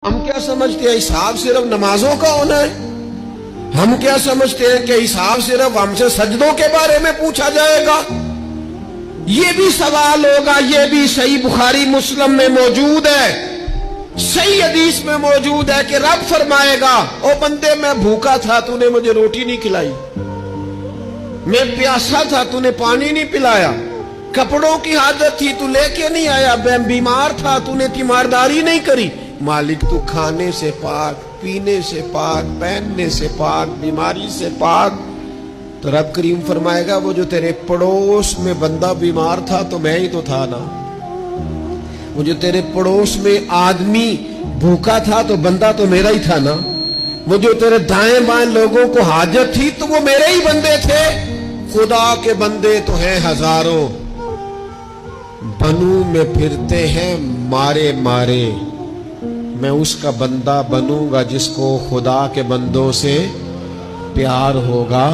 ہم کیا سمجھتے ہیں حساب صرف نمازوں کا ہونا ہے؟ ہم کیا سمجھتے ہیں کہ حساب صرف ہم سے سجدوں کے بارے میں پوچھا جائے گا؟ یہ بھی سوال ہوگا، یہ بھی صحیح بخاری مسلم میں موجود ہے، صحیح حدیث میں موجود ہے کہ رب فرمائے گا، او بندے میں بھوکا تھا تو نے مجھے روٹی نہیں کھلائی، میں پیاسا تھا تو نے پانی نہیں پلایا، کپڑوں کی حاجت تھی تو لے کے نہیں آیا، میں بیمار تھا تو نے تیمارداری نہیں کری۔ مالک تو کھانے سے پاک، پینے سے پاک، پہننے سے پاک، بیماری سے پاک۔ تو رب کریم فرمائے گا وہ جو تیرے پڑوس میں بندہ بیمار تھا تو میں ہی تو تھا نا، وہ جو تیرے پڑوس میں آدمی بھوکا تھا تو بندہ تو میرا ہی تھا نا، وہ جو تیرے دائیں بائیں لوگوں کو حاجت تھی تو وہ میرے ہی بندے تھے۔ خدا کے بندے تو ہیں ہزاروں، بنوں میں پھرتے ہیں مارے مارے، میں اس کا بندہ بنوں گا جس کو خدا کے بندوں سے پیار ہوگا۔